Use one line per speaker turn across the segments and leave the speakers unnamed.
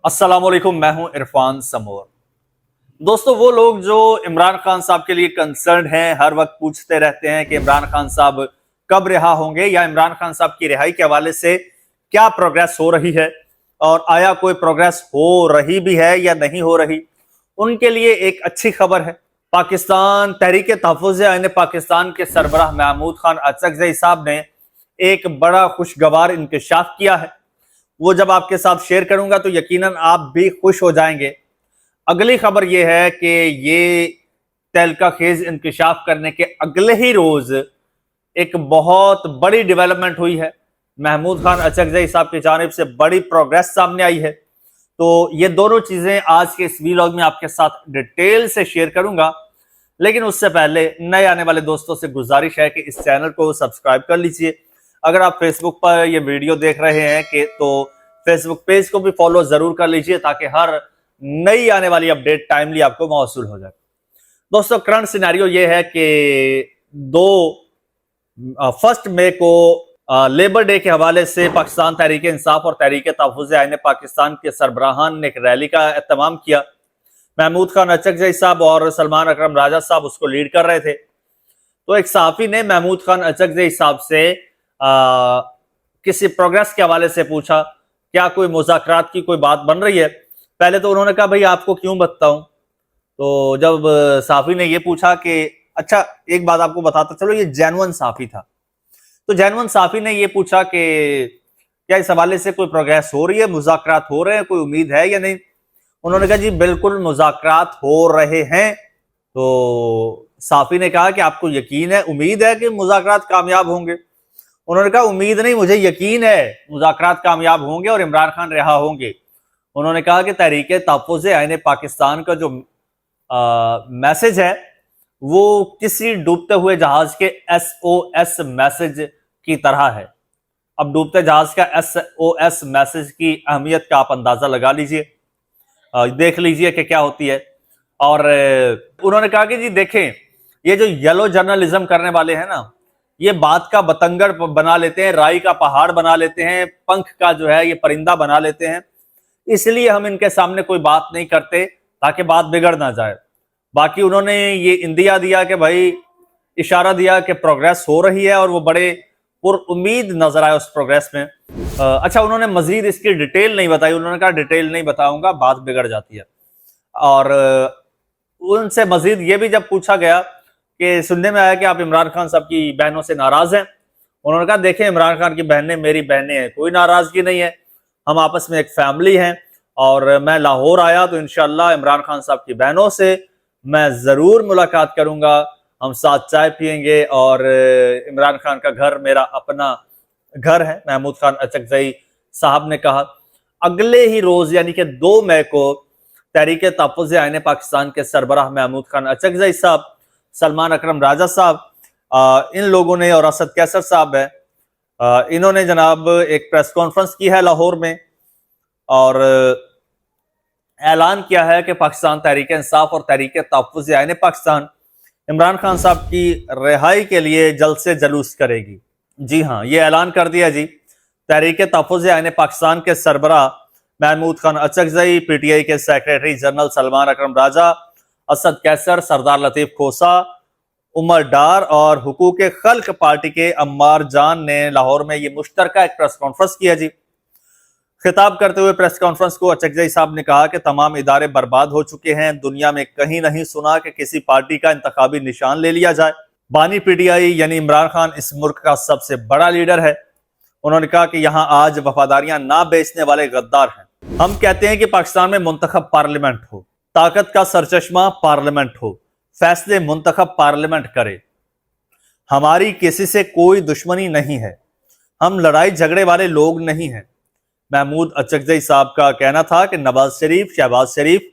अस्सलाम वालेकुम, मैं हूं इरफान समोर। दोस्तों, वो लोग जो इमरान खान साहब के लिए कंसर्न हैं, हर वक्त पूछते रहते हैं कि इमरान खान साहब कब रिहा होंगे या इमरान खान साहब की रिहाई के हवाले से क्या प्रोग्रेस हो रही है और आया कोई प्रोग्रेस हो रही भी है या नहीं हो रही, उनके लिए एक अच्छी खबर है। पाकिस्तान तहरीक तहफ़्फ़ुज़ आईन पाकिस्तान के सरबराह महमूद खान अचकज़ई साहब ने एक बड़ा खुशगवार इंकशाफ किया है। वो जब आपके साथ शेयर करूंगा तो यकीनन आप भी खुश हो जाएंगे। अगली खबर यह है कि ये तहलका खेज इंकशाफ करने के अगले ही रोज एक बहुत बड़ी डेवलपमेंट हुई है। महमूद खान अचकज़ई साहब की जानिब से बड़ी प्रोग्रेस सामने आई है। तो ये दोनों चीजें आज के इस वीलॉग में आपके साथ डिटेल से शेयर करूंगा। लेकिन उससे पहले नए आने वाले दोस्तों से गुजारिश है कि इस चैनल को सब्सक्राइब कर लीजिए। अगर आप फेसबुक पर ये वीडियो देख रहे हैं कि तो फेसबुक पेज को भी फॉलो जरूर कर लीजिए ताकि हर नई आने वाली अपडेट टाइमली आपको मौसूल हो जाए। दोस्तों, करंट सिनेरियो ये है कि 1 मई को लेबर डे के हवाले से पाकिस्तान तहरीक इंसाफ और तहरीक तहफ़्फ़ुज़ आईन पाकिस्तान के सरबराहान ने एक रैली का एहतमाम किया। महमूद खान अचकज़ई साहब और सलमान अकरम राजा साहब उसको लीड कर रहे थे। तो एक सहाफ़ी ने महमूद खान अचकज़ई साहब से किसी प्रोग्रेस के हवाले से पूछा, क्या कोई मुज़ाकरात की कोई बात बन रही है। पहले तो उन्होंने कहा, भाई आपको क्यों बताऊं। तो जब सहाफ़ी ने ये पूछा कि अच्छा एक बात आपको बताता चलो, ये जेन्युइन सहाफ़ी था। तो जेन्युइन सहाफ़ी ने ये पूछा कि क्या इस हवाले से कोई प्रोग्रेस हो रही है, मुज़ाकरात हो रहे हैं, कोई उम्मीद है या नहीं। उन्होंने कहा, जी बिल्कुल मुज़ाकरात हो रहे हैं। तो सहाफ़ी ने कहा कि आपको यकीन है, उम्मीद है कि मुज़ाकरात कामयाब होंगे। उन्होंने कहा, उम्मीद नहीं, मुझे यकीन है मुज़ाकरात कामयाब होंगे और इमरान खान रिहा होंगे। उन्होंने कहा कि तहरीक तहफ़्फ़ुज़ आईन पाकिस्तान का जो मैसेज है वो किसी डूबते हुए जहाज के SOS मैसेज की तरह है। अब डूबते जहाज का SOS मैसेज की अहमियत का आप अंदाजा लगा लीजिए, देख लीजिए कि क्या होती है। और उन्होंने कहा कि जी देखें, ये जो येलो जर्नलिज्म करने वाले हैं ना, ये बात का बतंगड़ बना लेते हैं, राई का पहाड़ बना लेते हैं, पंख का जो है ये परिंदा बना लेते हैं। इसलिए हम इनके सामने कोई बात नहीं करते ताकि बात बिगड़ ना जाए। बाकी उन्होंने ये इंदिया दिया कि भाई, इशारा दिया कि प्रोग्रेस हो रही है और वो बड़े पुरुम्मीद नजर आए उस प्रोग्रेस में। अच्छा, उन्होंने मजीद इसकी डिटेल नहीं बताई। उन्होंने कहा डिटेल नहीं बताऊंगा, बात बिगड़ जाती है। और उनसे मजीद ये भी जब पूछा गया कि सुनने में आया कि आप इमरान खान साहब की बहनों से नाराज हैं। उन्होंने कहा, देखें इमरान खान की बहनें मेरी बहनें हैं, कोई नाराजगी नहीं है, हम आपस में एक फैमिली हैं। और मैं लाहौर आया तो इंशाअल्लाह इमरान खान साहब की बहनों से मैं जरूर मुलाकात करूंगा, हम साथ चाय पियेंगे और इमरान खान का घर मेरा अपना घर है, महमूद खान अचकज़ई साहब ने कहा। अगले ही रोज यानी कि 2 मई को तहरीक तहफ़्फ़ुज़ आईन पाकिस्तान के सरबराह महमूद खान अचकज़ई साहब, सलमान अकरम राजा साहब, इन लोगों ने, और असद कैसर साहब है, इन्होंने जनाब एक प्रेस कॉन्फ्रेंस की है लाहौर में और ऐलान किया है कि पाकिस्तान तहरीक इंसाफ और तहरीक तहफ़्फ़ुज़ आईन पाकिस्तान इमरान खान साहब की रिहाई के लिए जल्द से जुलूस करेगी। जी हाँ, ये ऐलान कर दिया जी। तहरीक तहफ़्फ़ुज़ आईन पाकिस्तान के सरबराह महमूद खान अचकज़ई, PTI के सेक्रेटरी जनरल सलमान अकरम राजा, असद कैसर, सरदार लतीफ़ खोसा, उमर डार और हुकूक खल्क पार्टी के अम्मार जान ने लाहौर में ये मुश्तरका एक प्रेस कॉन्फ्रेंस किया जी। खिताब करते हुए प्रेस कॉन्फ्रेंस को अचकज़ई साहब ने कहा कि तमाम इदारे बर्बाद हो चुके हैं, दुनिया में कहीं नहीं सुना कि किसी पार्टी का इंतखाबी निशान ले लिया जाए। बानी PTI यानी इमरान खान इस मुल्क का सबसे बड़ा लीडर है। उन्होंने कहा कि यहाँ आज वफादारियां ना बेचने वाले गद्दार हैं। हम कहते हैं कि पाकिस्तान में मुंतखब पार्लियामेंट हो, ताकत का सरचश्मा पार्लियामेंट हो, फैसले मुंतखब पार्लियामेंट करे। हमारी किसी से कोई दुश्मनी नहीं है, हम लड़ाई झगड़े वाले लोग नहीं हैं। महमूद अचकज़ई साहब का कहना था कि नवाज शरीफ, शहबाज शरीफ,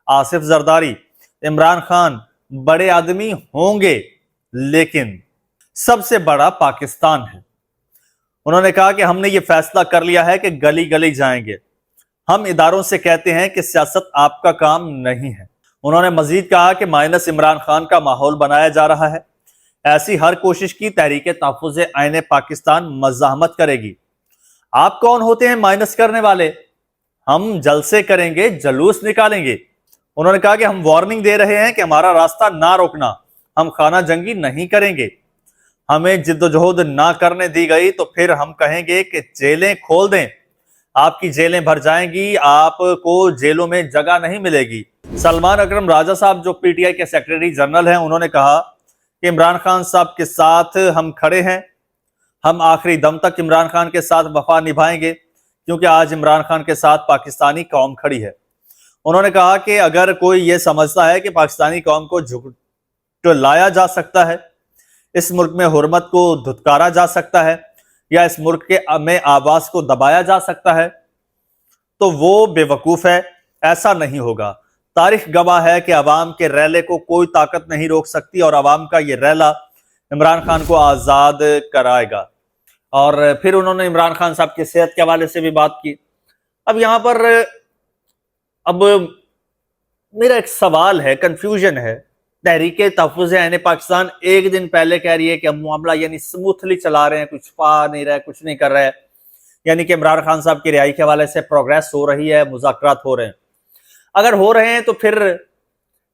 आसिफ जरदारी, इमरान खान बड़े आदमी होंगे लेकिन सबसे बड़ा पाकिस्तान है। उन्होंने कहा कि हमने ये फैसला कर लिया है कि गली गली जाएंगे। हम इदारों से कहते हैं कि सियासत आपका काम नहीं है। उन्होंने मजीद कहा कि माइनस इमरान खान का माहौल बनाया जा रहा है। ऐसी हर कोशिश की तहरीक तहफ़्फ़ुज़ आईन पाकिस्तान मज़ाहमत करेगी। आप कौन होते हैं माइनस करने वाले? ہم جلسے کریں گے, جلوس نکالیں گے. انہوں نے کہا کہ ہم وارننگ دے رہے ہیں کہ ہمارا راستہ نہ روکنا, ہم خانہ جنگی نہیں کریں گے. ہمیں جد و جہد نہ کرنے دی گئی تو پھر ہم کہیں گے کہ جیلیں کھول دیں, آپ کی جیلیں بھر جائیں گی, آپ کو جیلوں میں جگہ نہیں ملے گی. سلمان اکرم راجہ صاحب جو پی ٹی آئی کے سیکریٹری جنرل ہیں, انہوں نے کہا کہ عمران خان صاحب کے ساتھ ہم کھڑے ہیں, ہم آخری دم تک عمران خان کے ساتھ وفا نبھائیں گے, کیونکہ آج عمران خان کے ساتھ پاکستانی قوم کھڑی ہے. انہوں نے کہا کہ اگر کوئی یہ سمجھتا ہے کہ پاکستانی قوم کو جھٹلایا جا سکتا ہے, اس ملک میں حرمت کو دھتکارا جا سکتا ہے, یا اس ملک کے میں آواز کو دبایا جا سکتا ہے, تو وہ بے وقوف ہے. ایسا نہیں ہوگا. تاریخ گواہ ہے کہ عوام کے ریلے کو کوئی طاقت نہیں روک سکتی, اور عوام کا یہ ریلا عمران خان کو آزاد کرائے گا. اور پھر انہوں نے عمران خان صاحب کی صحت کے حوالے سے بھی بات کی. اب یہاں پر میرا ایک سوال ہے, کنفیوژن ہے. تحریک تحفظ عین پاکستان ایک دن پہلے کہہ رہی ہے کہ ہم معاملہ یعنی سموتھلی چلا رہے ہیں, کچھ پا نہیں رہے, کچھ نہیں کر رہے, یعنی کہ عمران خان صاحب کی رہائی کے حوالے سے پروگریس ہو رہی ہے, مذاکرات ہو رہے ہیں. اگر ہو رہے ہیں تو پھر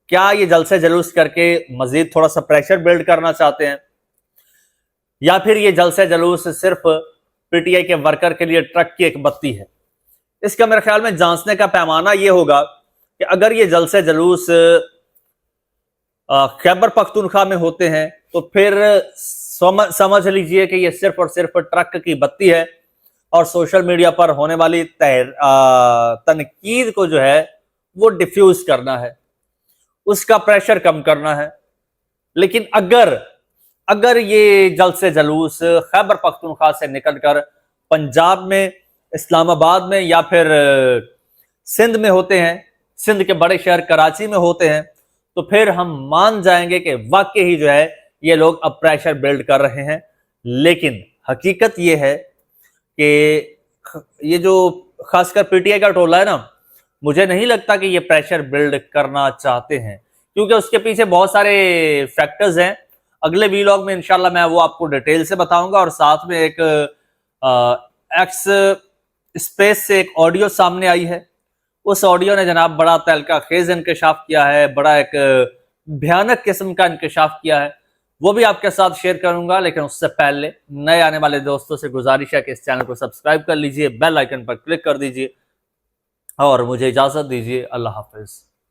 کیا یہ جلسے جلوس کر کے مزید تھوڑا سا پریشر بلڈ کرنا چاہتے ہیں, یا پھر یہ جلسے جلوس صرف پی ٹی آئی کے ورکر کے لیے ٹرک کی ایک بتی ہے؟ اس کا میرے خیال میں جانچنے کا پیمانہ یہ ہوگا کہ اگر یہ جلسے جلوس خیبر پختونخوا میں ہوتے ہیں تو پھر سمجھ لیجئے کہ یہ صرف اور صرف ٹرک کی بتی ہے, اور سوشل میڈیا پر ہونے والی تنقید کو جو ہے وہ ڈیفیوز کرنا ہے, اس کا پریشر کم کرنا ہے. لیکن اگر یہ جلسے جلوس خیبر پختونخوا سے نکل کر پنجاب میں, اسلام آباد میں, یا پھر سندھ میں ہوتے ہیں, سندھ کے بڑے شہر کراچی میں ہوتے ہیں, تو پھر ہم مان جائیں گے کہ واقعی ہی جو ہے یہ لوگ اب پریشر بلڈ کر رہے ہیں. لیکن حقیقت یہ ہے کہ یہ جو خاص کر پی ٹی آئی کا ٹولہ ہے نا, مجھے نہیں لگتا کہ یہ پریشر بلڈ کرنا چاہتے ہیں, کیونکہ اس کے پیچھے بہت سارے فیکٹرز ہیں. اگلے ویلاگ میں انشاءاللہ میں وہ آپ کو ڈیٹیل سے بتاؤں گا, اور ساتھ میں ایک ایکس اسپیس سے ایک آڈیو سامنے آئی ہے. اس آڈیو نے جناب بڑا تہلکہ خیز انکشاف کیا ہے, بڑا ایک بھیانک قسم کا انکشاف کیا ہے, وہ بھی آپ کے ساتھ شیئر کروں گا. لیکن اس سے پہلے نئے آنے والے دوستوں سے گزارش ہے کہ اس چینل کو سبسکرائب کر لیجئے, بیل آئیکن پر کلک کر دیجئے, اور مجھے اجازت دیجئے. اللہ حافظ.